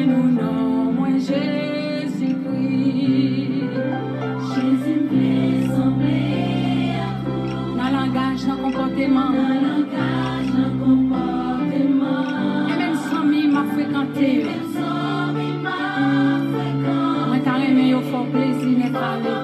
nous non, moi Jésus-Christ. Jésus me sembler à vous. Dans le langage, dans le comportement. Dans le langage, dans le comportement. Et même sans mi m'a fréquenté. Même sans mi m'a fréquenté. Moi t'as aimé au fort plaisir d'être allé.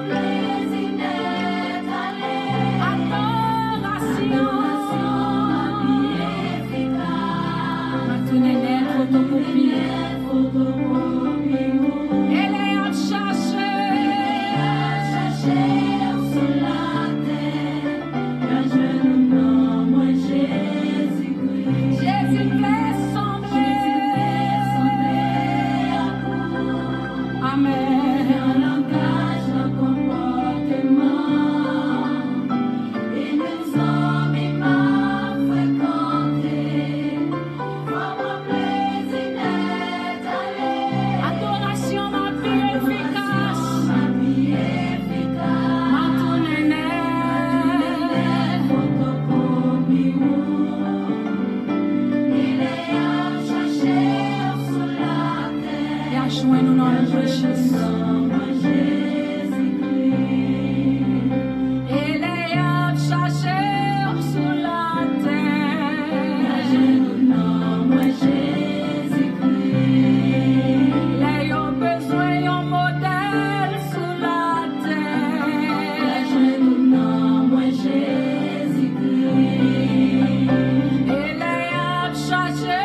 Elle est à chercher sur la terre, car je nous nomme moi Jésus-Christ. Jésus fait sembler à vous. Amen. Un langage, un comportement, et nous sommes immenses fréquentés. Votre plaisir d'être allé. Adoration ma vie efficace. Ma vie efficace. Ma tournée. Photocopie. Il est à chercher sur la terre. Et à joindre nous dans le Jésus. Elle est à chercher sur la terre. Les ont besoin d'un modèle sur la terre. Elle est à chercher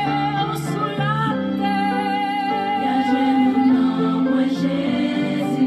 sur la terre. Jésus.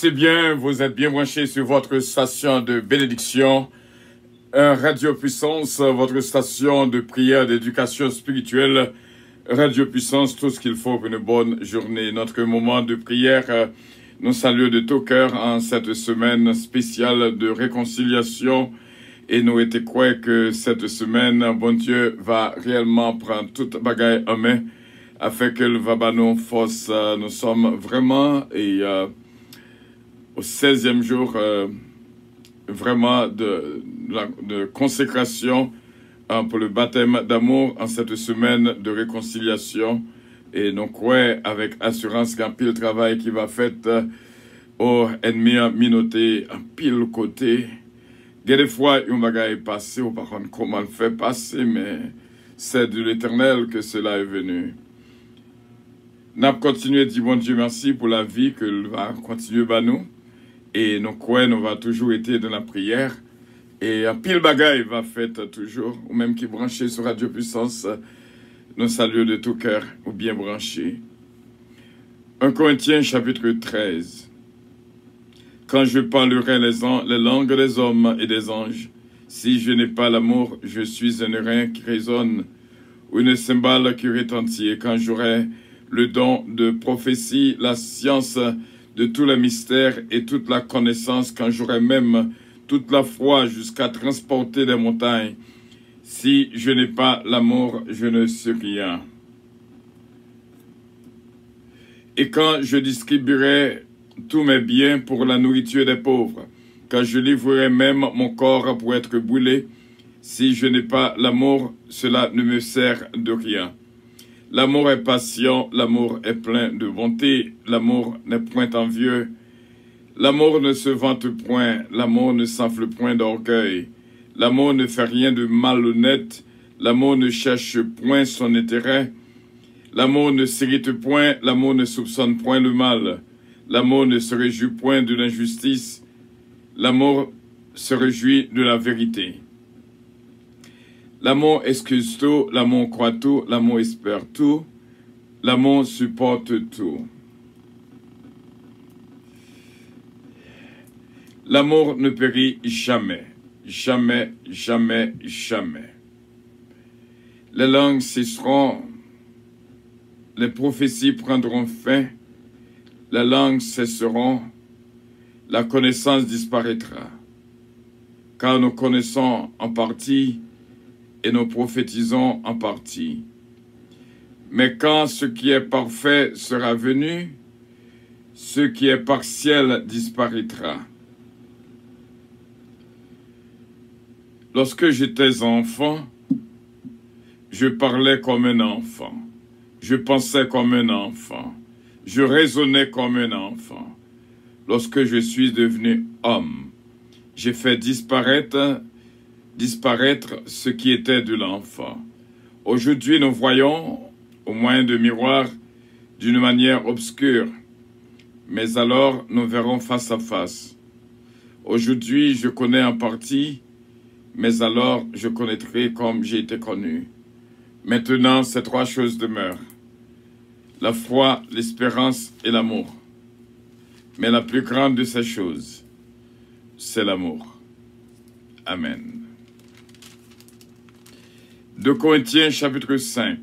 C'est bien, vous êtes bien branchés sur votre station de bénédiction, Radio Puissance, votre station de prière, d'éducation spirituelle, Radio Puissance, tout ce qu'il faut pour une bonne journée. Notre moment de prière, nous saluons de tout cœur en cette semaine spéciale de réconciliation et nous étions croyants que cette semaine, bon Dieu va réellement prendre toute bagaille en main afin qu'elle va nous force. Nous sommes vraiment au 16e jour vraiment de consécration pour le baptême d'amour en cette semaine de réconciliation. Et nous croyons avec assurance qu'un pile travail qui va fait aux ennemis minotés en pile côté. Il y a des fois, un bagage est passé, ou par contre, comment le fait passer, mais c'est de l'Éternel que cela est venu. Nous avons continué à dire bon Dieu merci pour la vie qu'il va continuer à nous. Et nous croyons, nous va toujours été dans la prière. Et un pile bagaille va faire toujours, ou même qui branché sur Radio Puissance, nous saluons de tout cœur, ou bien branchés. 1 Corinthiens chapitre 13. Quand je parlerai les langues des hommes et des anges, si je n'ai pas l'amour, je suis un rein qui résonne, ou une cymbale qui retentit. Et quand j'aurai le don de prophétie, la science de tous les mystères et toute la connaissance, quand j'aurai même toute la foi jusqu'à transporter des montagnes, si je n'ai pas l'amour, je ne suis rien. Et quand je distribuerai tous mes biens pour la nourriture des pauvres, quand je livrerai même mon corps pour être brûlé, si je n'ai pas l'amour, cela ne me sert de rien. L'amour est patient, l'amour est plein de bonté, l'amour n'est point envieux. L'amour ne se vante point, l'amour ne s'enfle point d'orgueil. L'amour ne fait rien de malhonnête, l'amour ne cherche point son intérêt. L'amour ne s'irrite point, l'amour ne soupçonne point le mal. L'amour ne se réjouit point de l'injustice, l'amour se réjouit de la vérité. L'amour excuse tout, l'amour croit tout, l'amour espère tout, l'amour supporte tout. L'amour ne périt jamais, jamais, jamais, jamais. Les langues cesseront, les prophéties prendront fin, les langues cesseront, la connaissance disparaîtra. Car nous connaissons en partie et nous prophétisons en partie. Mais quand ce qui est parfait sera venu, ce qui est partiel disparaîtra. Lorsque j'étais enfant, je parlais comme un enfant, je pensais comme un enfant, je raisonnais comme un enfant. Lorsque je suis devenu homme, j'ai fait disparaître ce qui était de l'enfant. Aujourd'hui, nous voyons, au moyen de miroirs, d'une manière obscure, mais alors nous verrons face à face. Aujourd'hui, je connais en partie, mais alors je connaîtrai comme j'ai été connu. Maintenant, ces trois choses demeurent: la foi, l'espérance et l'amour. Mais la plus grande de ces choses, c'est l'amour. Amen. 2 Corinthiens chapitre 5.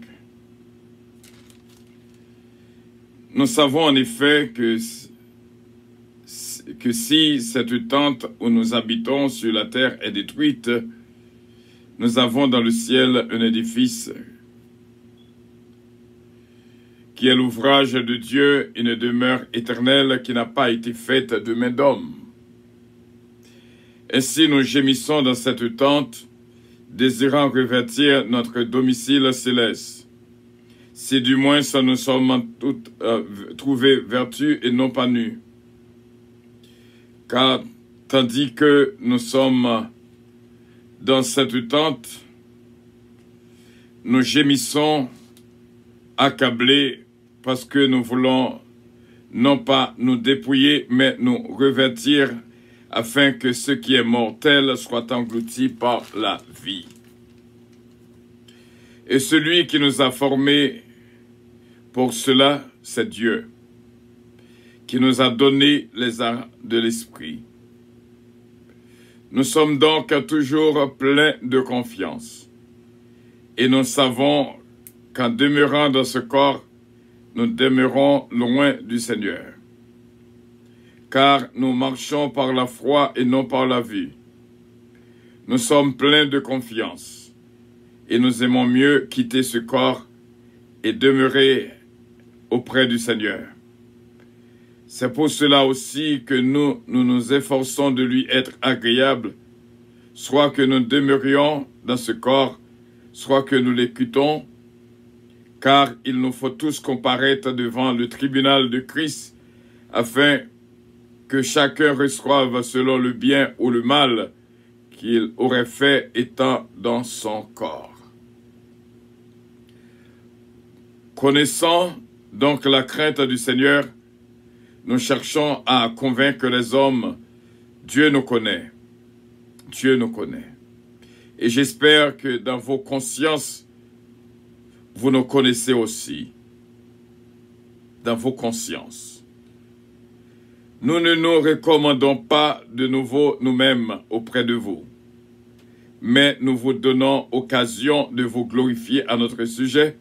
Nous savons en effet que si cette tente où nous habitons sur la terre est détruite, nous avons dans le ciel un édifice qui est l'ouvrage de Dieu, une demeure éternelle qui n'a pas été faite de main d'homme. Ainsi nous gémissons dans cette tente, désirant revêtir notre domicile céleste. Si du moins ça nous sommes toutes trouvés vertus et non pas nus. Car tandis que nous sommes dans cette tente, nous gémissons accablés parce que nous voulons non pas nous dépouiller, mais nous revêtir afin que ce qui est mortel soit englouti par la vie. Et celui qui nous a formés pour cela, c'est Dieu, qui nous a donné les arts de l'esprit. Nous sommes donc toujours pleins de confiance, et nous savons qu'en demeurant dans ce corps, nous demeurons loin du Seigneur. Car nous marchons par la foi et non par la vue. Nous sommes pleins de confiance, et nous aimons mieux quitter ce corps et demeurer auprès du Seigneur. C'est pour cela aussi que nous nous efforçons de lui être agréables, soit que nous demeurions dans ce corps, soit que nous l'écoutons, car il nous faut tous comparaître devant le tribunal de Christ, afin que chacun reçoive selon le bien ou le mal qu'il aurait fait étant dans son corps. Connaissant donc la crainte du Seigneur, nous cherchons à convaincre les hommes. Dieu nous connaît. Dieu nous connaît. Et j'espère que dans vos consciences, vous nous connaissez aussi. Dans vos consciences. Nous ne nous recommandons pas de nouveau nous-mêmes auprès de vous, mais nous vous donnons occasion de vous glorifier à notre sujet,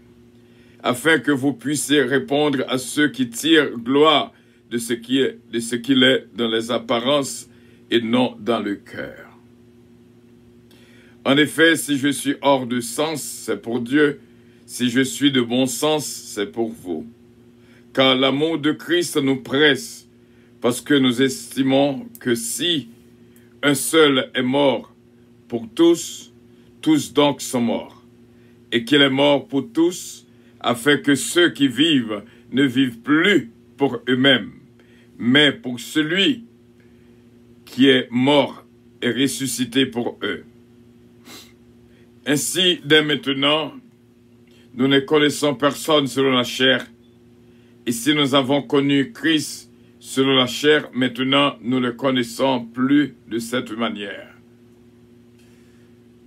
afin que vous puissiez répondre à ceux qui tirent gloire de ce qu'il est dans les apparences et non dans le cœur. En effet, si je suis hors de sens, c'est pour Dieu. Si je suis de bon sens, c'est pour vous. Car l'amour de Christ nous presse, parce que nous estimons que si un seul est mort pour tous, tous donc sont morts, et qu'il est mort pour tous, afin que ceux qui vivent ne vivent plus pour eux-mêmes, mais pour celui qui est mort et ressuscité pour eux. Ainsi, dès maintenant, nous ne connaissons personne selon la chair, et si nous avons connu Christ selon la chair, maintenant nous ne le connaissons plus de cette manière.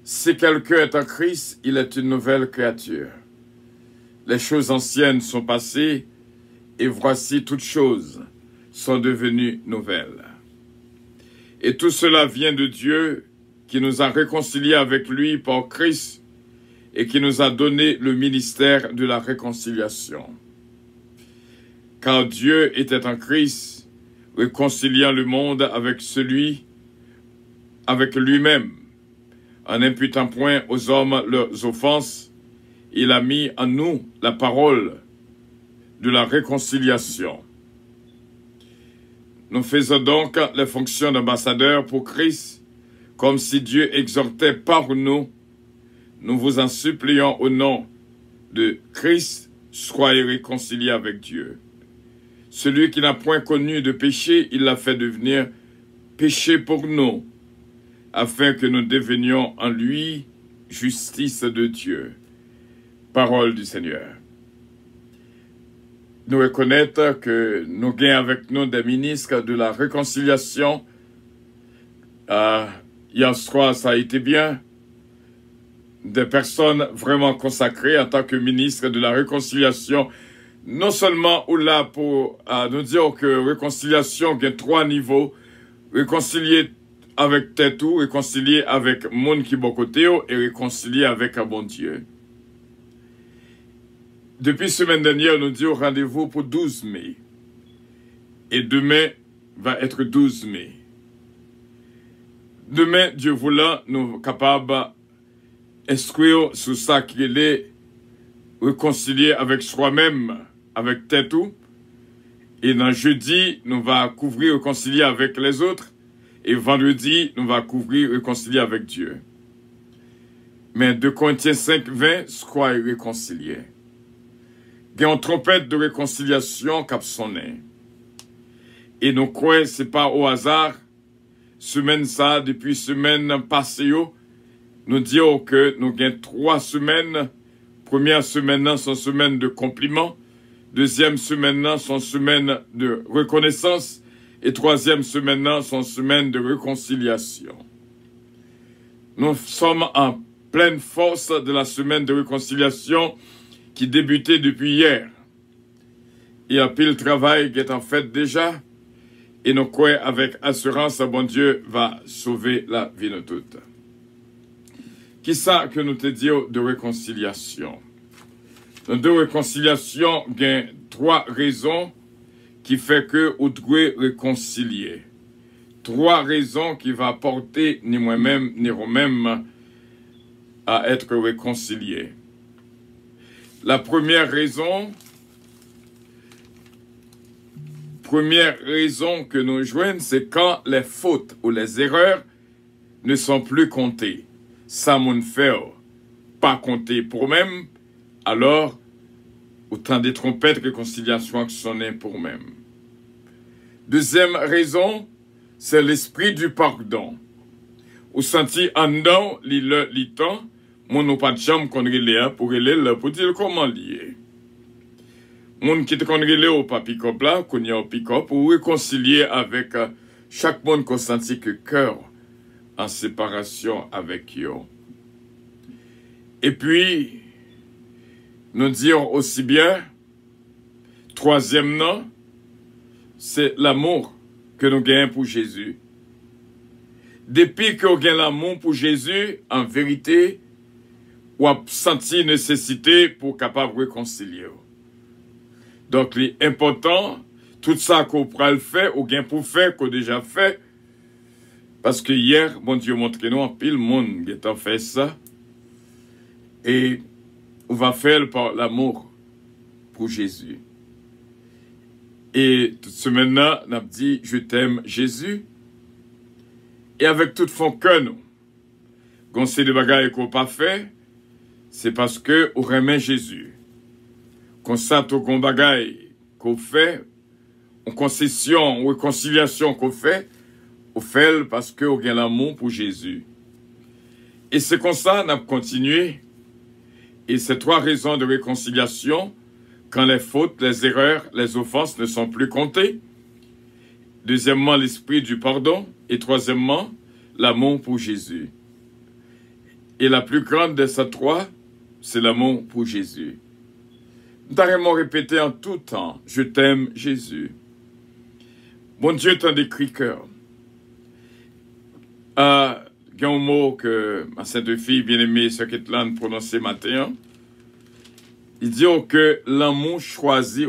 Si quelqu'un est en Christ, il est une nouvelle créature. Les choses anciennes sont passées, et voici toutes choses sont devenues nouvelles. Et tout cela vient de Dieu, qui nous a réconciliés avec lui par Christ, et qui nous a donné le ministère de la réconciliation. Car Dieu était en Christ, réconciliant le monde avec lui-même, en n'imputant point aux hommes leurs offenses, il a mis en nous la parole de la réconciliation. Nous faisons donc les fonctions d'ambassadeurs pour Christ, comme si Dieu exhortait par nous. Nous vous en supplions au nom de Christ, soyez réconciliés avec Dieu. Celui qui n'a point connu de péché, il l'a fait devenir péché pour nous, afin que nous devenions en lui justice de Dieu. Parole du Seigneur. Nous reconnaître que nous gagnons avec nous des ministres de la réconciliation. Hier soir, ça a été bien. Des personnes vraiment consacrées en tant que ministres de la réconciliation. Non seulement ou là pour nous dire que réconciliation il y a 3 niveaux. Réconcilier avec tête ou, réconcilier avec monde qui est bon côté et réconcilier avec un bon Dieu. Depuis semaine dernière, nous disons rendez-vous pour 12 mai. Et demain va être 12 mai. Demain, Dieu voulant, nous sommes capables d'inscrire sur ça qu'il est réconcilié avec soi-même, avec tête ou. Et dans jeudi, nous va couvrir réconcilier avec les autres. Et vendredi, nous va couvrir réconcilier avec Dieu. Mais 2 Corinthiens 5, 20, soyez réconciliés. Il y a une trompette de réconciliation qui a sonné. Et nous croyons que ce n'est pas au hasard. Semaine ça, depuis semaine passée, nous disons que nous avons 3 semaines. Première semaine, c'est une semaine de compliments. Deuxième semaine, c'est une semaine de reconnaissance. Et troisième semaine, c'est une semaine de réconciliation. Nous sommes en pleine force de la semaine de réconciliation qui débutait depuis hier. Il y a pile travail qui est en fait déjà. Et nous croyons avec assurance, bon Dieu va sauver la vie de toutes. Qui ça que nous te disons de réconciliation? De réconciliation, il y a 3 raisons qui fait que vous devez réconcilier. 3 raisons qui vont porter ni moi-même ni vous-même à être réconciliés. La première raison que nous joignons, c'est quand les fautes ou les erreurs ne sont plus comptées. Ça mon fait pas compter pour même, alors autant des trompettes réconciliation qui sonnaient pour même. Deuxième raison, c'est l'esprit du pardon. Ou senti en dedans, li temps, mon n'a pas de jambe qu'on relève pour relève pour dire comment lier. Mon qui te qu'on relève au pas pick-up là, qu'on y a au pick-up, pour réconcilier avec chaque monde qu'on sentit que cœur en séparation avec eux. Et puis, nous dire aussi bien, troisième nom, c'est l'amour que nous gagnons pour Jésus. Depuis que nous gagnons l'amour pour Jésus, en vérité, on a senti nécessité pour capable réconcilier. Donc, l'important, tout ça qu'on pourra le faire, ou bien pour faire, qu'on a déjà fait, parce que hier, bon Dieu montre nous en pile monde qui a fait ça, et on va faire par l'amour pour Jésus. Et toute semaine-là, on a dit, je t'aime Jésus. Et avec tout fond cœur, nous, quand c'est des bagailles qu'on n'a pas fait, c'est parce que on remet Jésus. Quand ça, tout qu'on bagaille qu'on fait, en concession, en réconciliation qu'on fait, on fait parce qu'on a l'amour pour Jésus. Et c'est comme ça qu'on a continué. Et ces 3 raisons de réconciliation, quand les fautes, les erreurs, les offenses ne sont plus comptées. Deuxièmement, l'esprit du pardon. Et troisièmement, l'amour pour Jésus. Et la plus grande de ces 3, c'est l'amour pour Jésus. Nous avons répété en tout temps, je t'aime Jésus. Bon Dieu t'en décrit cœur. Il y a un mot que ma sainte fille bien-aimée, Sœur Ketlan, prononçait matin. Il dit que l'amour choisit.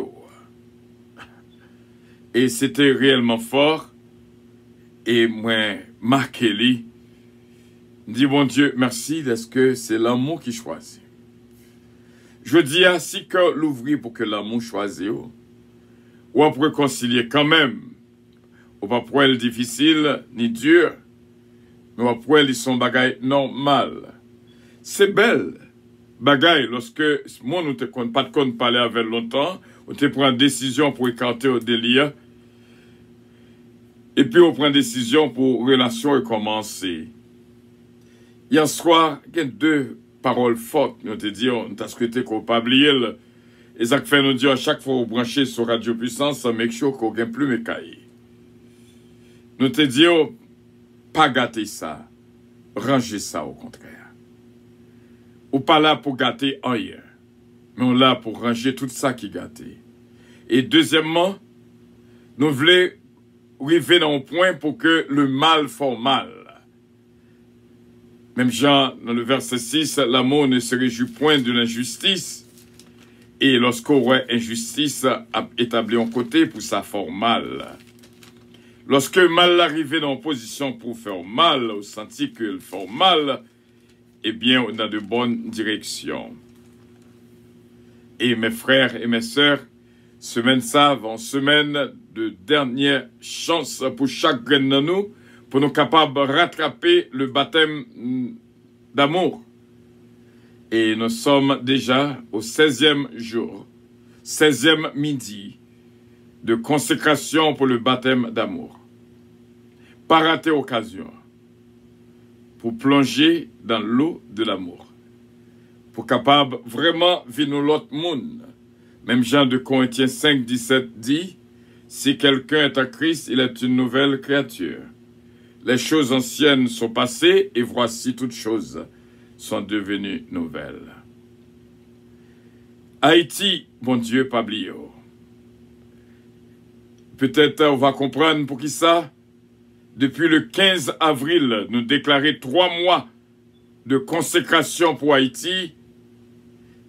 Et c'était réellement fort. Et moi, marqué lui. Dit bon Dieu, merci, est-ce que c'est l'amour qui choisit? Je dis ainsi que l'ouvrir pour que l'amour choisit. Ou à réconcilier quand même. Ou pas pour elle difficile ni dur. Mais pour elle, ils sont bagailles normales. C'est belle. Bagaille, lorsque moi, nous ne compte pas de compte parler avec longtemps, on te prend une décision pour écarter au délire. Et puis, on prend une décision pour relation recommencer. Hier soir, il y a deux paroles fortes. Nous te dit, on t'a souhaité qu'on pas oublier. Et ça fait nous dire à chaque fois, vous branchez sur Radio Puissance, ça make sure qu'on gagne plus mes cahiers. Nous te dit, pas gâter ça. Ranger ça au contraire. Ou pas là pour gâter rien. Mais on est là pour ranger tout ça qui gâté. Et deuxièmement, nous voulons arriver dans un point pour que le mal fasse mal. Même Jean, dans le verset 6, l'amour ne se réjouit point de l'injustice. Et lorsqu'on voit injustice établie en côté pour ça faire mal. Lorsque mal arrive dans une position pour faire mal, on sentit qu'il fait mal, eh bien, on a de bonnes directions. Et mes frères et mes sœurs, semaine ça, en semaine de dernière chance pour chaque graine de nous, pour nous capables de rattraper le baptême d'amour. Et nous sommes déjà au 16e jour, 16e midi de consécration pour le baptême d'amour. Pas rater occasion pour plonger dans l'eau de l'amour. Pour capable vraiment vivre l'autre monde. Même Jean de Corinthiens 5, 17 dit, si quelqu'un est en Christ, il est une nouvelle créature. Les choses anciennes sont passées et voici toutes choses sont devenues nouvelles. Haïti, bon Dieu, Pablio. Peut-être on va comprendre pour qui ça. Depuis le 15 avril, nous déclarons 3 mois de consécration pour Haïti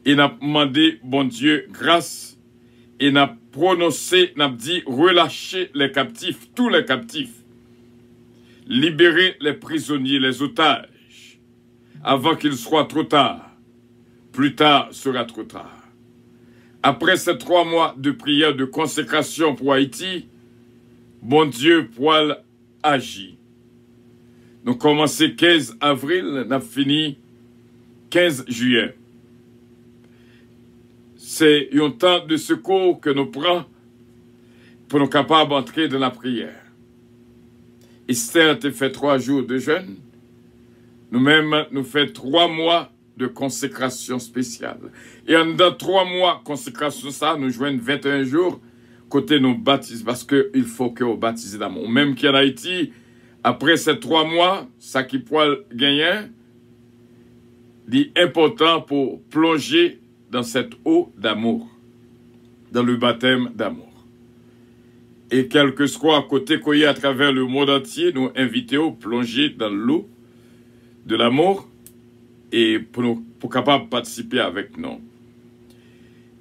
et nous avons demandé, bon Dieu, grâce et nous avons prononcé, nous avons dit, relâchez les captifs, tous les captifs. Libérer les prisonniers, les otages, avant qu'il soit trop tard. Plus tard sera trop tard. Après ces 3 mois de prière de consécration pour Haïti, bon Dieu, poil agit. Nous commençons 15 avril, nous avons fini 15 juillet. C'est un temps de secours que nous prenons pour nous capables d'entrer dans la prière. Esther a fait 3 jours de jeûne. Nous-mêmes, nous faisons 3 mois de consécration spéciale. Et en dans 3 mois de consécration, ça, nous joignons 21 jours côté nous baptise, parce qu'il faut que nous baptisions d'amour. Même qu'en Haïti, après ces 3 mois, ça qui peut gagner, est important pour plonger dans cette eau d'amour, dans le baptême d'amour. Et quel que soit à côté qu'on y a à travers le monde entier, nous invitons à plonger dans l'eau de l'amour et pour capable participer avec nous.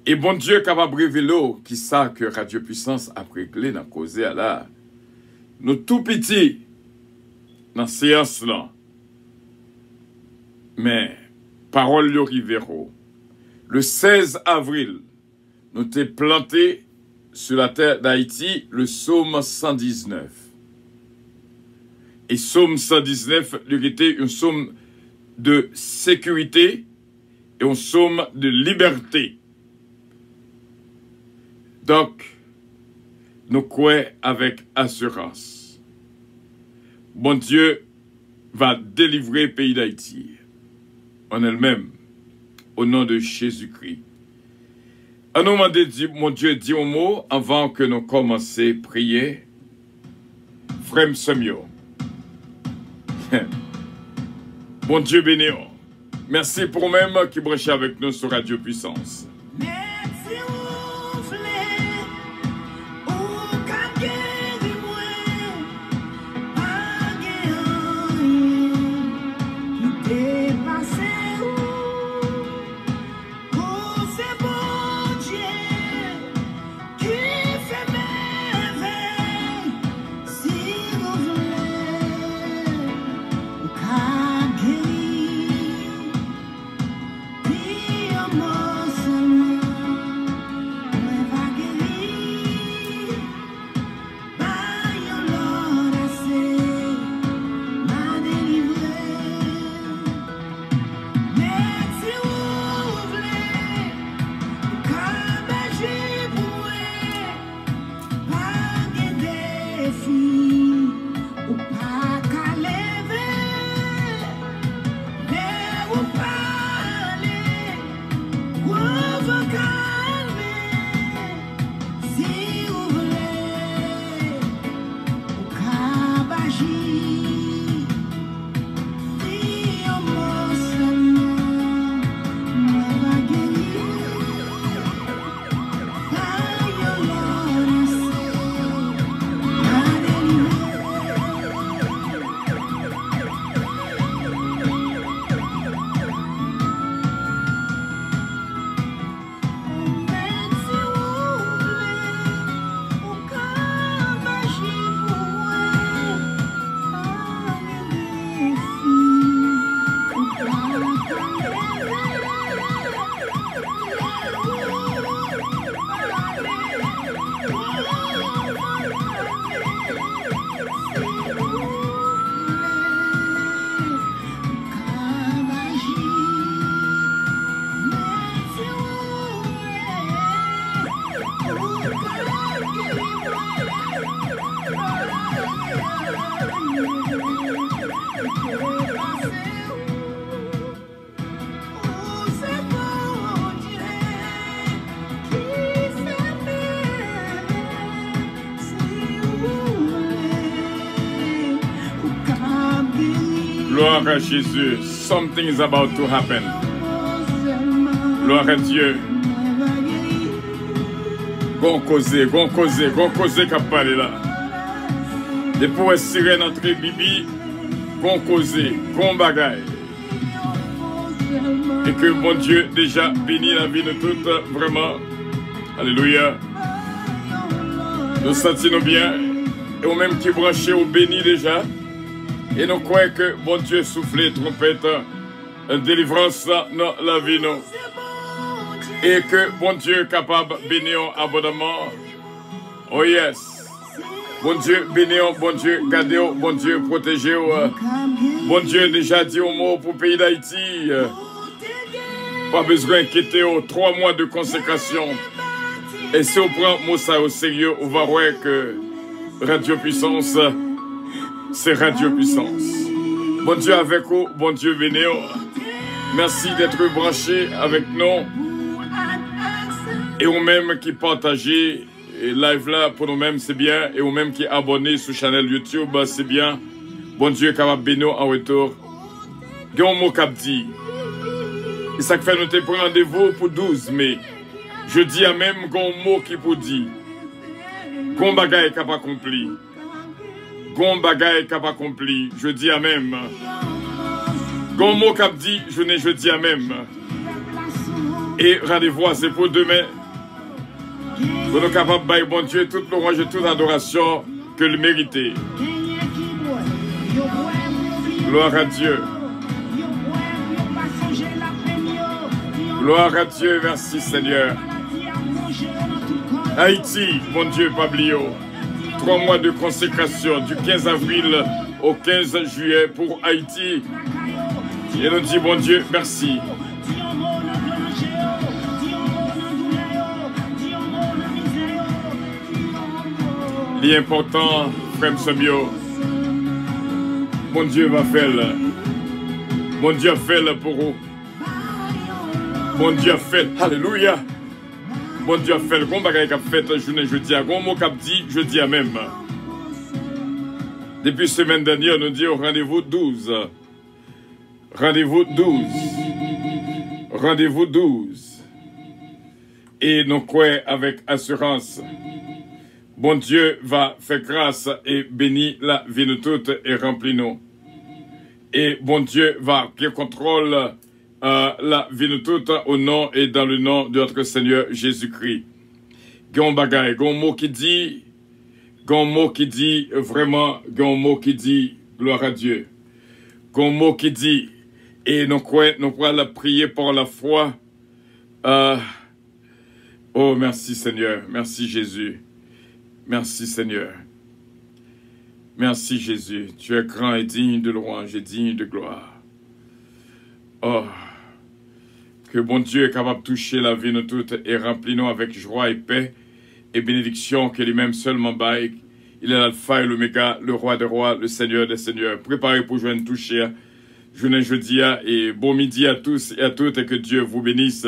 Et bon Dieu capable de révéler qui ça que Radio Puissance a réglé dans cause à là. Nous tout petits dans séance là. Mais parole de Rivero. Le 16 avril, nous t'ai planté sur la terre d'Haïti le psaume 119. Et psaume 119, il était un psaume de sécurité et un psaume de liberté. Donc, nous croyons avec assurance. Bon Dieu va délivrer le pays d'Haïti en elle-même, au nom de Jésus-Christ. À nous demander, mon Dieu, dis un mot avant que nous commencions à prier. Frère Samuel. Bon Dieu béni. Merci pour même qui branchez avec nous sur Radio Puissance. Amor Gloire à Jésus. Something is about to happen. Gloire à Dieu. Gon causé qu'a parlé là. Des pour sirène entre bibi, gon causé, gon bagaille. Et que mon Dieu déjà bénit la vie de toutes, vraiment. Alléluia. Nous sentons bien. Et au même qui branché au béni déjà. Et nous croyons que bon Dieu souffle trompette, délivrance dans la vie nous. Et que bon Dieu est capable de bénir abondamment. Oh yes. Bon Dieu bénir, bon Dieu garder, bon Dieu protéger. Bon Dieu déjà dit au mot pour le pays d'Haïti. Pas besoin d'inquiéter 3 mois de consécration. Et si on prend ça au sérieux, on va voir que Radio Puissance, c'est Radio Puissance. Bon Dieu avec vous, bon Dieu bénir. Merci d'être branchés avec nous. Et vous-même qui partagez live là pour nous-mêmes, c'est bien. Et vous-même qui abonnez sur la chaîne YouTube, c'est bien. Bon Dieu est capable de bénir en retour. Il y a un mot qui dit. Et ça fait nous te prendre rendez-vous pour 12 mai. Je dis à même un mot qui pour dire. Gon bagay qui pas accompli. Gon bagay qui pas accompli. Je dis à même. Gon mot qui dit, je dis à même. Et rendez-vous, c'est pour demain. Pour nous capables de bon Dieu, toute louange et toute adoration que le mérite. Gloire à Dieu. Gloire à Dieu, merci Seigneur. Haïti, mon Dieu, Pablio. 3 mois de consécration du 15 avril au 15 juillet pour Haïti. Et nous dit, bon Dieu, merci. L'important, frère Samio, mon Dieu va faire. Mon Dieu a fait pour vous. Mon Dieu a fait. Alléluia. Mon Dieu a fait. Le bagage qu'a fait journée jeudi à gon mot qu'a dit jeudi à même. Depuis semaine dernière, nous dit au rendez-vous 12. Rendez-vous 12. Rendez-vous 12. Et nous croyons avec assurance. Bon Dieu va faire grâce et bénir la vie de toutes et remplir nous. Et bon Dieu va prendre contrôle la vie de toutes au nom et dans le nom de notre Seigneur Jésus-Christ. Gon bagay, gon mot qui dit, vraiment, gon mot qui dit, gloire à Dieu. Gon mot qui dit, et nous croyons la prier par la foi. Oh, merci Seigneur, merci Jésus. Merci Seigneur. Merci Jésus. Tu es grand et digne de louange et digne de gloire. Oh, que bon Dieu est capable de toucher la vie de toutes et remplir-nous avec joie et paix et bénédiction que lui-même seulement baille. Il est l'alpha et l'oméga, le roi des rois, le seigneur des seigneurs. Préparez pour joindre toucher. Journée jeudi et bon midi à tous et à toutes et que Dieu vous bénisse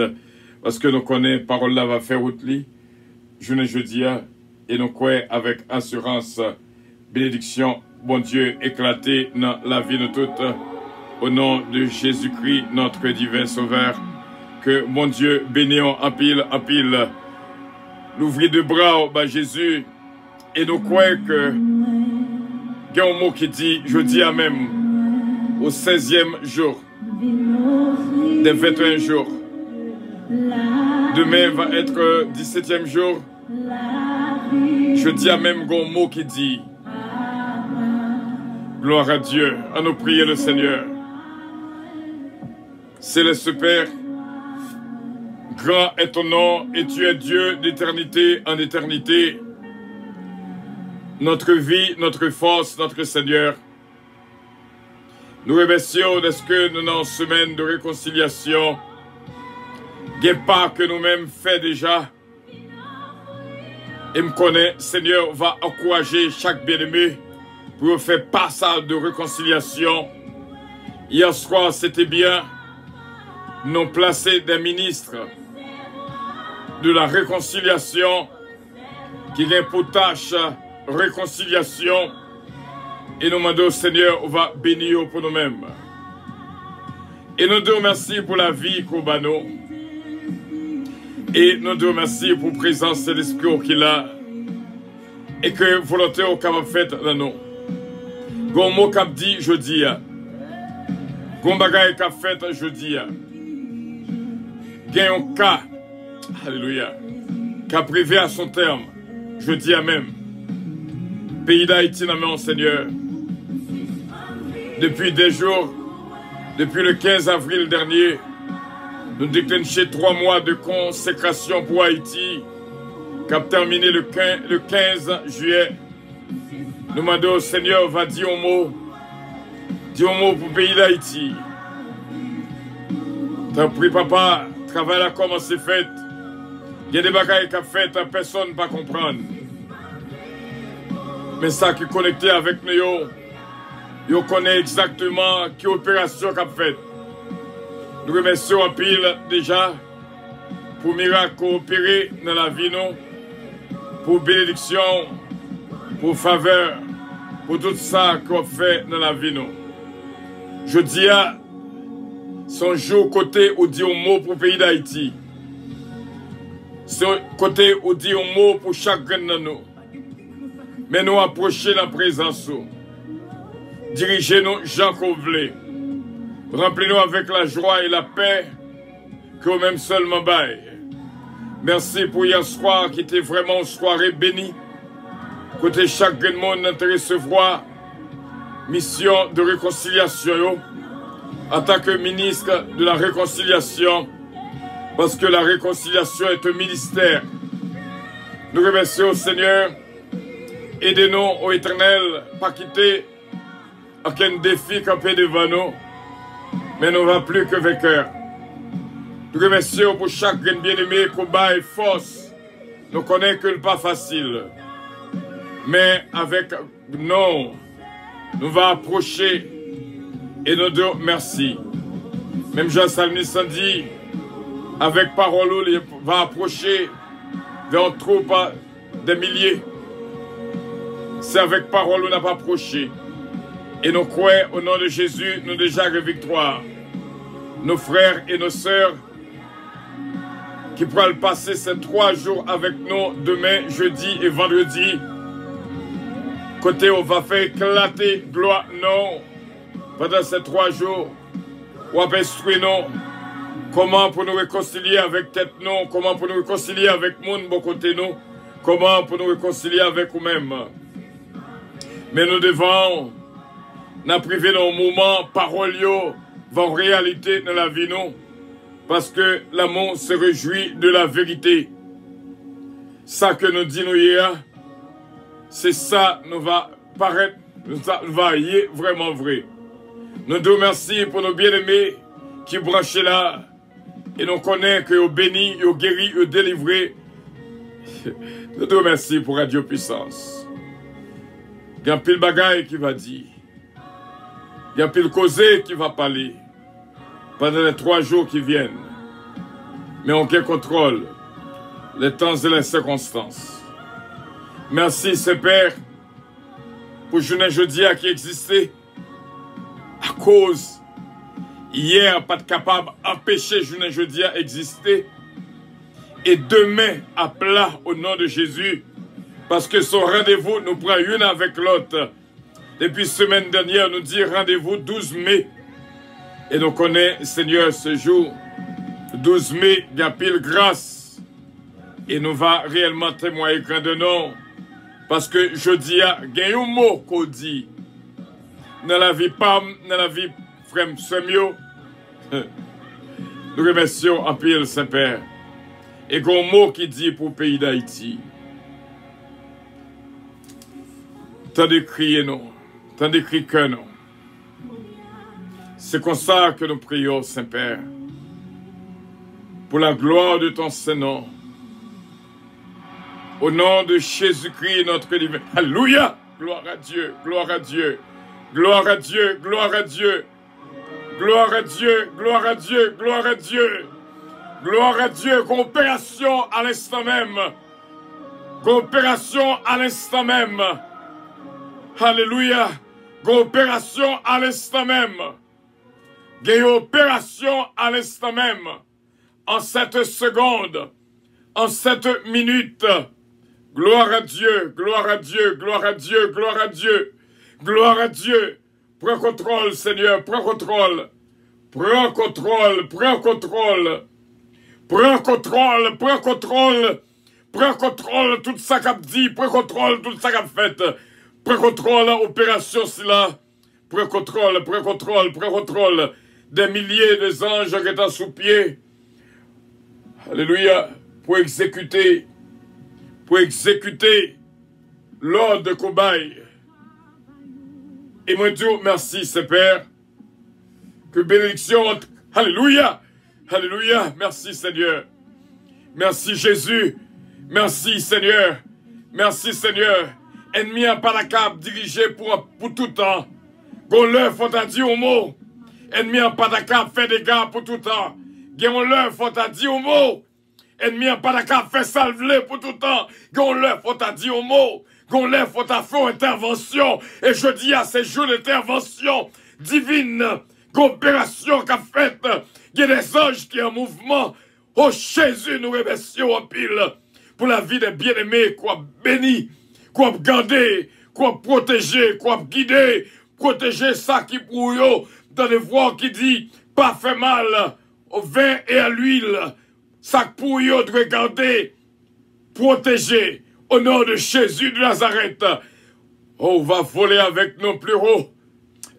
parce que nous connaissons parole là va faire route li. Journée jeudi et nous croyons avec assurance, bénédiction, bon Dieu éclaté dans la vie de toutes. Au nom de Jésus-Christ, notre divin Sauveur, que mon Dieu bénisse en pile, l'ouvrier de bras à Jésus, et nous croyons que il y a un mot qui dit, je dis à même, au 16e jour, des 21 jours, demain va être 17e jour, je dis à même un mot qui dit, gloire à Dieu, à nous prier le Seigneur. Céleste Père, grand est ton nom et tu es Dieu d'éternité en éternité. Notre vie, notre force, notre Seigneur. Nous remercions de ce que nous dans une semaine de réconciliation, des pas que nous-mêmes fait déjà. Et me connaît, Seigneur, va encourager chaque bien-aimé pour faire passage de réconciliation. Hier soir, c'était bien. Nous placé des ministres de la réconciliation qui viennent pour tâche réconciliation et nous demandons au Seigneur, on va bénir pour nous-mêmes. Et nous te remercions pour la vie Koubano. Et nous te remercions pour la présence de l'Esprit qu'il a. Et que volonté au capable fait dans nous. Gon mot cap dit jeudi. Gon bagay cap fait jeudi. Gen un cas. Alléluia. Qu'a privé à son terme. Jeudi à même. Pays d'Haïti dans mon Seigneur. Depuis des jours, depuis le 15 avril dernier, nous déclenchons 3 mois de consécration pour Haïti, qui a terminé le 15 juillet. Nous demandons au Seigneur, va dire un mot pour le pays d'Haïti. T'as pris papa, travail a commencé fait. Il y a des bagailles qu'a fait, personne ne va comprendre. Mais ça qui est connecté avec nous, yo connaît exactement quelle opération qu'a fait. Nous remercions en pile déjà pour miracle opéré dans la vie, nous, pour bénédiction, pour faveur, pour tout ça qu'on fait dans la vie, nous. Je dis à son jour côté où dit un mot pour le pays d'Haïti. Son côté où dit un mot pour chacun de nous. Mais nous approcher la présence. Dirigez-nous, Jean Couvlet. Remplis-nous avec la joie et la paix que vous-même seulement bail. Merci pour hier soir qui était vraiment une soirée bénie. Côté chaque monde de recevoir mission de réconciliation en tant que ministre de la réconciliation parce que la réconciliation est un ministère. Nous remercions Seigneur. Aidez-nous au éternel, pas quitter aucun défi campé devant nous, mais nous ne va plus que vainqueurs. Nous remercions pour chaque bien-aimé, combat et force. Nous connaissons que le pas facile. Mais avec nous, nous va approcher et nous disons merci. Même Jean Salmis dit, avec parole, il va approcher vers une troupe des milliers. C'est avec parole qu'on n'a pas approché. Et nous croyons au nom de Jésus, nous déjà la victoire. Nos frères et nos sœurs qui pourront passer ces 3 jours avec nous demain, jeudi et vendredi. Côté on va faire éclater gloire non pendant ces 3 jours. On va instruire nous comment pour nous réconcilier avec tête nous, comment pour nous réconcilier avec monde bon côté nous, comment pour nous réconcilier avec nous-mêmes. Mais nous devons nous priver dans un moment, parole en réalité dans la vie nous. Parce que l'amour se réjouit de la vérité. Ça que nous disons hier, c'est ça nous va paraître, nous va y être vraiment vrai. Nous te remercions pour nos bien-aimés qui branchent là. Et nous connaissons que vous bénis, vous guéris, vous délivrés. Nous te remercions pour Radio Puissance. Il y a un pile bagaille qui va dire. Il y a un pile causé qui va parler. Pendant les 3 jours qui viennent. Mais on contrôle les temps et les circonstances. Merci, Père, pour journée jeudi qui existait. À cause, hier, pas capable d'empêcher journée jeudi à exister. Et demain, à plat au nom de Jésus. Parce que son rendez-vous nous prend une avec l'autre. Depuis semaine dernière, nous dit rendez-vous 12 mai. Et nous connaissons, Seigneur, ce jour, 12 mai, il y a pile grâce. Et nous va réellement témoigner grand de nous. Parce que je dis, il y a un mot qu'on dit. Dans la vie Pam, dans la vie frère Semio. Nous remercions en pile Saint-Père. Et qu'on mot qui dit pour le pays d'Haïti. Tant de crier non. Tant de crier que non. C'est comme ça que nous prions, Saint-Père. Pour la gloire de ton Saint-Nom. Au nom de Jésus-Christ, notre divin. Alléluia! Gloire à Dieu, gloire à Dieu. Gloire à Dieu, gloire à Dieu. Gloire à Dieu, gloire à Dieu, gloire à Dieu. Gloire à Dieu, coopération à l'instant même. Coopération à l'instant même. Alléluia. Coopération à l'instant même. Il y a une opération à l'instant même, en cette seconde, en cette minute. Gloire à Dieu, gloire à Dieu, gloire à Dieu, gloire à Dieu, gloire à Dieu. Prends contrôle, Seigneur, prends contrôle. Prends contrôle, prends contrôle. Prends contrôle, prends contrôle. Prends contrôle tout ça qu'a dit, prends contrôle tout ça qu'a fait. Prends contrôle opération cela. Prends contrôle, prends contrôle, prends contrôle. Des milliers de anges qui sont sous pied. Alléluia. Pour exécuter l'ordre de cobaye. Et moi, Dieu, merci, Père. Que bénédiction. Alléluia. Alléluia. Merci, Seigneur. Merci, Jésus. Merci, Seigneur. Merci, Seigneur. Ennemi n'a pas la cape dirigé pour tout temps. Gon l'œuf, faut t'a dit au mot. Ennemi n'a pas la cape fait des gars pour tout temps. Gon l'œuf, faut t'a dit au mot. Ennemi n'a pas la cape fait salver pour tout temps. Gon l'œuf, faut t'a dit au mot. Gon l'œuf, faut t'a fait intervention. Et je dis à ces jours d'intervention divine, coopération qu'a faite. Il y a des anges qui sont en mouvement. Oh Jésus, nous remercions en pile pour la vie des bien-aimés, quoi béni, quoi garder, quoi protéger, quoi guider, protéger ça qui pour eux, dans les voix qui dit, pas fait mal au vin et à l'huile, ça pour eux de regarder, protéger, au nom de Jésus de Nazareth. Oh, on va voler avec nos plus hauts,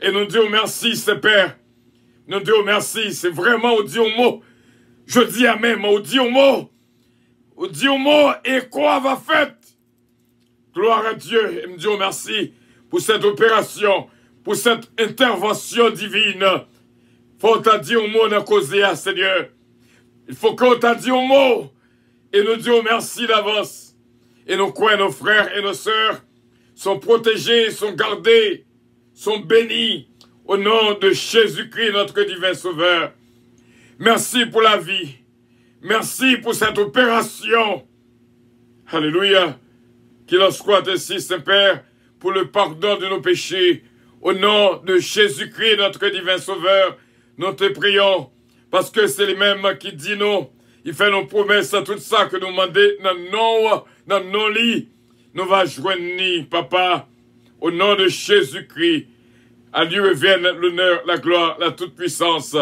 et nous disons merci, Père. Nous disons merci, c'est vraiment au Dieu mot. Je dis amen, au Dieu mot. Au Dieu mot, et quoi va fait? Gloire à Dieu, et me disons merci pour cette opération, pour cette intervention divine. Faut t'a dit au mot dans causer à Seigneur. Il faut qu'on t'a dit au mot. Et nous disons merci d'avance. Et nos coins, nos frères et nos sœurs sont protégés, sont gardés, sont bénis au nom de Jésus-Christ, notre divin Sauveur. Merci pour la vie. Merci pour cette opération. Alléluia. Qu'il en soit ainsi, Saint-Père, pour le pardon de nos péchés. Au nom de Jésus-Christ, notre divin Sauveur, nous te prions, parce que c'est lui-même qui dit non. Il fait nos promesses à tout ça que nous demandons dans nos lits. Nous va joindre, Papa, au nom de Jésus-Christ. À lui revienne l'honneur, la gloire, la toute-puissance,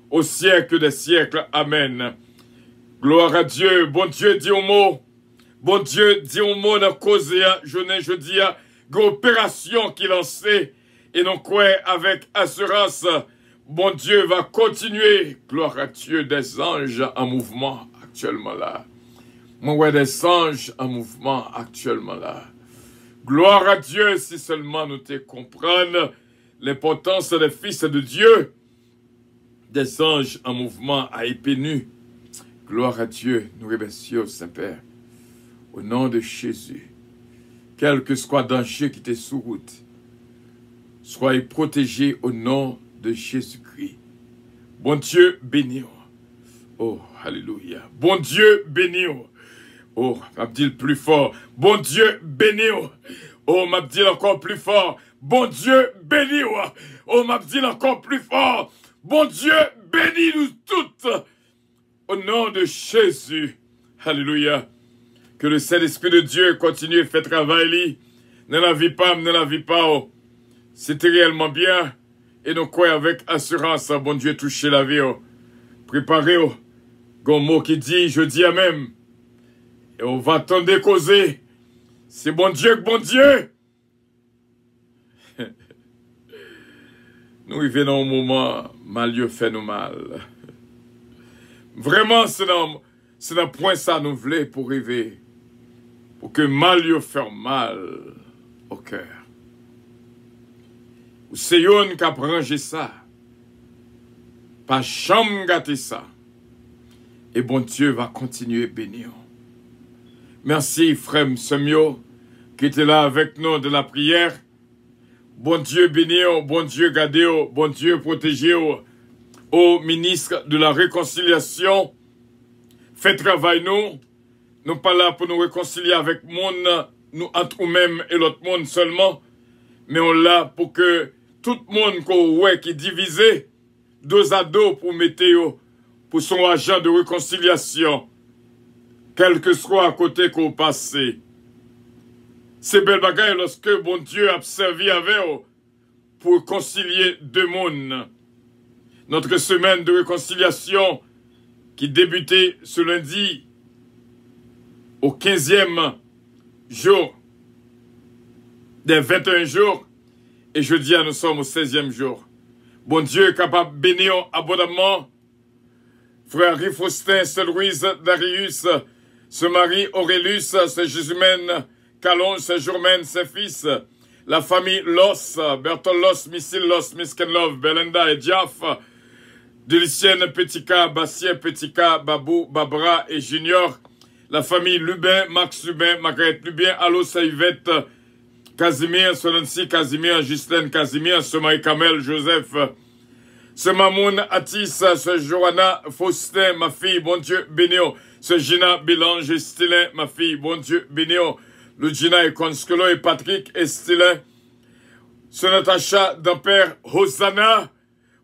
au siècle des siècles. Amen. Gloire à Dieu. Bon Dieu dit au mot. Bon Dieu dit au mot dans cause je dis opération qu'il lancée. Et non quoi avec assurance. Bon Dieu va continuer. Gloire à Dieu, des anges en mouvement actuellement là. Mon ouais, des anges en mouvement actuellement là. Gloire à Dieu si seulement nous te comprenons l'importance des fils de Dieu. Des anges en mouvement à épée nue. Gloire à Dieu, nous remercions, Saint-Père, au nom de Jésus. Quel que soit danger qui t'est sous route, soyez protégés au nom de Jésus-Christ. Bon Dieu, bénis. Oh, alléluia. Bon Dieu, bénis. Oh, m'a dit le plus fort. Bon Dieu, bénis. Oh, m'a dit encore plus fort. Bon Dieu, bénis. Oh, m'a dit encore plus fort. Bon Dieu, bénis-nous toutes. Au nom de Jésus. Alléluia. Que le Saint-Esprit de Dieu continue et fait travail. Ne la vie pas, ne la vie pas. Oh. C'était réellement bien. Et nous croyons avec assurance. Bon Dieu, toucher la vie. Oh. Préparez. Oh. Gon mot qui dit, je dis amen. Et on va attendre causer. C'est bon Dieu que bon Dieu. Nous venons au moment, mal fait nous mal. Vraiment, c'est dans point ça nous voulons pour rêver. Pour que mal fait mal au cœur. Ou c'est yon qui a rangé ça. Pas jamais gâter ça. Et bon Dieu va continuer bénir. Merci, frère Semio, qui était là avec nous de la prière. Bon Dieu bénir, bon Dieu garder, bon Dieu protéger. Au ministre de la réconciliation, fait travail nous. Nous pas là pour nous réconcilier avec le monde, nous entre nous-mêmes et l'autre monde seulement. Mais on là pour que tout le monde qui est divisé, dos à dos pour Météo, pour son agent de réconciliation, quel que soit à côté qu'on passe. C'est belle bagaille lorsque bon Dieu a servi avec eux pour concilier deux mondes. Notre semaine de réconciliation qui débutait ce lundi au 15e jour des 21 jours et jeudi nous sommes au 16e jour. Bon Dieu est capable de bénir abondamment frère Rifaustin, Sœur Louise Darius, ce mari Aurélus, ce Jésumène Calonge, ce Jourmène, ses fils, la famille Loss, Bertol Loss, Missil Loss, Miskenlove, Belinda et Diaf, Delicienne Petika, Bastien Petika, Babou, Babra et Junior, la famille Lubin, Max Lubin, Marguerite Lubin, Allo Saïvette, Casimir, Solancy Casimir, Ghislaine Casimir, ce Marie Kamel, Joseph, ce Mamoun Atis, ce Johanna Faustin, ma fille, bon Dieu, bénio, ce Gina Bélange, Estilin, ma fille, bon Dieu, bénio, le Gina et Conskelo et Patrick Estilin, ce Natacha d'Ampère, Hosanna,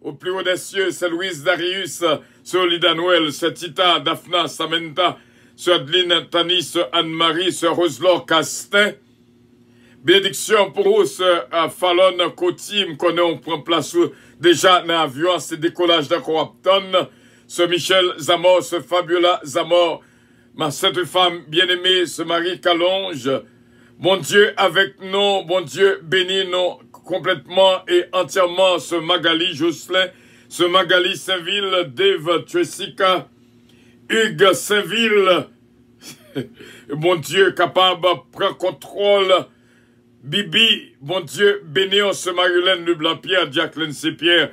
au plus haut des cieux, c'est Louise Darius, ce Olida Noël, ce Tita, Daphna, Samantha, ce Adeline Tani, ce Anne-Marie, ce Roselor Castin. Bénédiction pour vous, ce Fallon Cotim, qu'on prend place déjà dans l'avion, ce décollage d'un Coapton, ce Michel Zamor, ce Fabiola Zamor, ma sainte femme bien-aimée, ce Marie Calonge. Bon Dieu avec nous, bon Dieu bénis nous complètement et entièrement, ce Magali Jocelyn, ce Magali Saint-Ville, Dave Jessica, Hugues Saint-Ville. Bon Dieu capable de prendre contrôle. Bibi, bon Dieu, bénis ce Marilène Leblanc-Pierre, Jacqueline C-Pierre,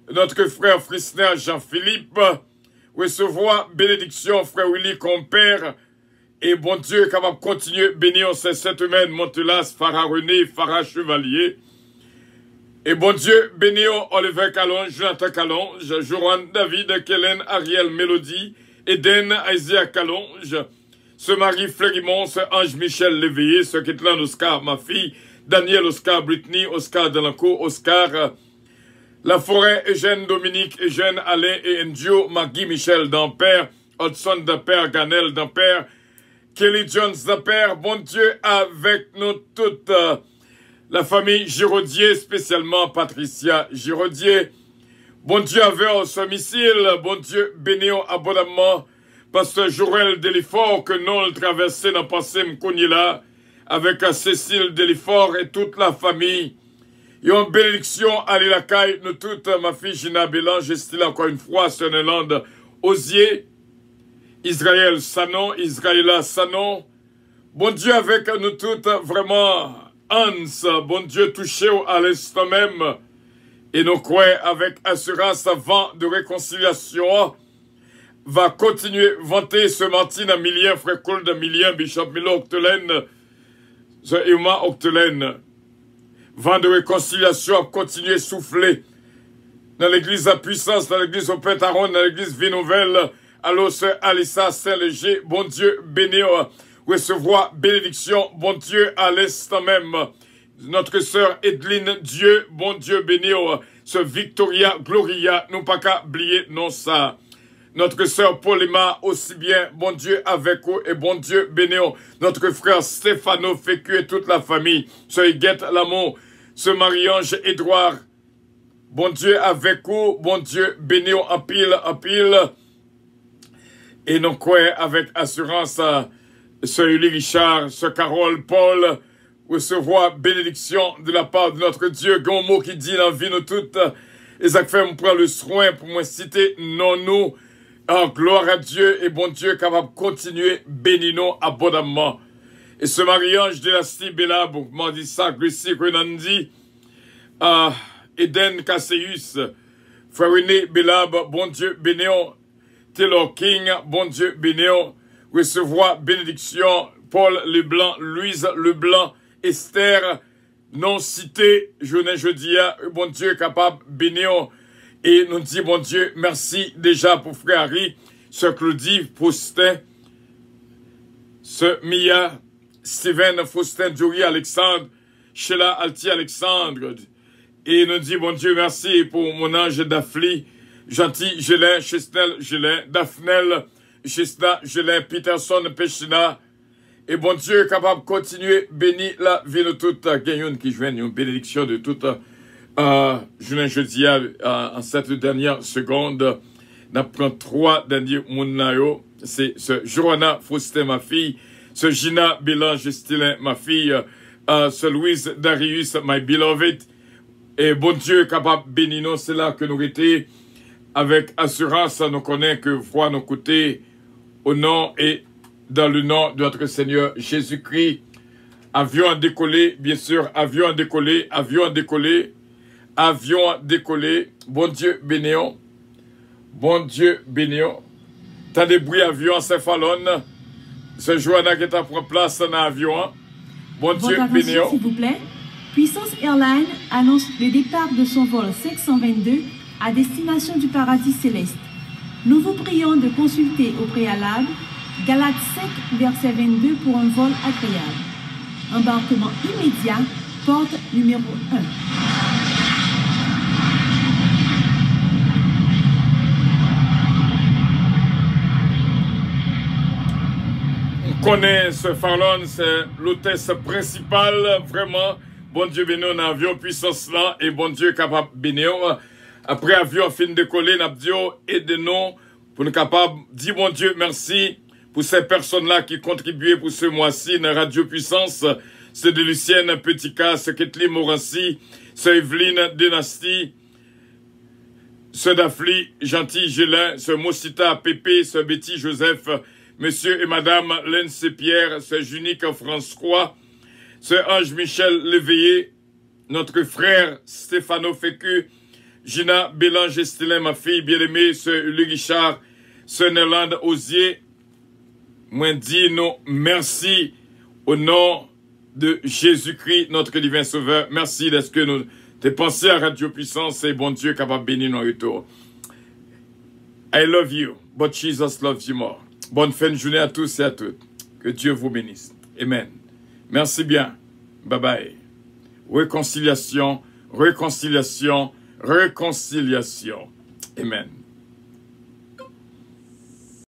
notre frère Frisner Jean-Philippe, recevoir bénédiction, frère Willy Compère, et bon Dieu, capable de continuer, bénir ces 7 humaines, Montelas, Farah René, Farah Chevalier, et bon Dieu, bénir Oliver Calonge, Jonathan Calonge, Joran David, Kellen, Ariel Mélodie, Eden, Isaiah Calonge, ce Marie Fleurimont, ce Ange Michel Léveillé, ce Ketlan Oscar, ma fille, Daniel Oscar Brittany, Oscar Delancourt, Oscar, La Forêt, Eugène Dominique, Eugène Alain et Ndio, Maggie Michel d'Ampère, Hudson d'Ampère, Ganel d'Ampère, Kelly Jones d'Ampère, bon Dieu avec nous toutes, la famille Giraudier, spécialement Patricia Giraudier, bon Dieu avec ce missile, bon Dieu bénis abondamment, Pasteur Joël Delifort, que nous le traversé dans le passé là, avec Cécile Delifort et toute la famille. Et en bénédiction, allez la caille, nous toutes, ma fille Gina Bélange, style encore une fois, Sonelande, Osier, Israël Sanon, Israëla Sanon. Bon Dieu avec nous toutes, vraiment, Hans, bon Dieu touché à l'instant même. Et nous croyons avec assurance avant de réconciliation, va continuer vanter ce Martin Amilien, frère Cole d'Amilien, Bishop Milo Octelaine, ce Irma Octelaine. Vent de réconciliation a continué souffler dans l'église à puissance, dans l'église au Pétaron, dans l'église Vie Nouvelle. Alors, ce Alissa Saint-Léger, bon Dieu, béni, recevoir bénédiction, bon Dieu, à l'instant même. Notre sœur Edline Dieu, bon Dieu, béni, ce Victoria Gloria, nous pas qu'à oublier, non ça. Notre sœur Paulima aussi bien, bon Dieu avec vous et bon Dieu bénéo. Notre frère Stéphano Fécu et toute la famille, ce Huguette L'amour, ce Marie-Ange Édouard, bon Dieu avec vous, bon Dieu bénéo en pile, et nous croyons avec assurance, ce Uli Richard, ce Carole Paul, recevoir bénédiction de la part de notre Dieu, grand mot qui dit dans la vie nous toutes, et ça fait me prendre le soin pour me citer non nous. Oh, gloire à Dieu et bon Dieu capable de continuer bénissons abondamment. Et ce Marie-Ange de la Stibella, bon, m'en dit ça, Grissi, Renandi, Eden Casseus, Frère René Belab, bon Dieu bénéon, Taylor King, bon Dieu bénéon, recevoir bénédiction, Paul Leblanc, Louise Leblanc, Esther, non cité, jeudi, bon Dieu capable bénéon. Et nous disons, bon Dieu, merci déjà pour frère Harry, ce Claudie Faustin, ce Mia, Steven Faustin, Jory Alexandre, Sheila Alti Alexandre. Et nous disons, bon Dieu, merci pour mon ange d'Affli, Gentil Gélin, Chesnel Gélin, Daphnel, Chesna Gélin, Peterson, Pechina. Et bon Dieu est capable de continuer, béni la vie de toute. Gagnons qui joignent une bénédiction de toute. Jeudi, en cette dernière seconde, on prend 3 derniers mounayo. C'est ce Johanna Faustin, ma fille, ce Gina Bélange Stilin, ma fille, ce Louise Darius, my beloved. Et bon Dieu est capable de bénir nous, c'est là que nous étions. Avec assurance, nous connaissons que foi nous coûter au nom et dans le nom de notre Seigneur Jésus-Christ. Avion à décoller, bien sûr, avion à décoller, avion à décoller, avion à décoller. Bon Dieu bénéon, bon Dieu bénéon. T'as des bruits avion à Saint-Fallon. Ce Johanna qui est à prendre place dans l'avion. Bon Dieu bénéon. S'il vous plaît. Puissance Airlines annonce le départ de son vol 522 à destination du paradis céleste. Nous vous prions de consulter au préalable Galates 5, verset 22 pour un vol agréable. Embarquement immédiat, porte numéro 1. On connaît ce Fallon, c'est l'hôtesse principale, vraiment. Bon Dieu béni, on a un avion puissance là, et bon Dieu capable de bénir. Après avion fin de décoller, nous avons dit, aidez-nous pour nous capables de dire bon Dieu merci pour ces personnes-là qui contribuent pour ce mois-ci dans Radio Puissance. C'est de Lucienne Petit-Cas, c'est Kathleen Morancy, c'est Evelyne Dynastie, c'est Dafli Gentil Gélin, c'est Mosita Pépé, c'est Betty Joseph, Monsieur et Madame Lens Pierre, c'est Junique François, c'est Ange-Michel Léveillé, notre frère Stéphano Fécu, Gina Bélange Estilin, ma fille bien-aimée, c'est Louis Richard, c'est Néland Osier. Moi dis nous merci au nom de Jésus-Christ, notre divin sauveur. Merci d'être que nous t'es pensé à Radio Puissance et bon Dieu capable de bénir nos retours. I love you, but Jesus loves you more. Bonne fin de journée à tous et à toutes. Que Dieu vous bénisse. Amen. Merci bien. Bye bye. Réconciliation, réconciliation, réconciliation. Amen.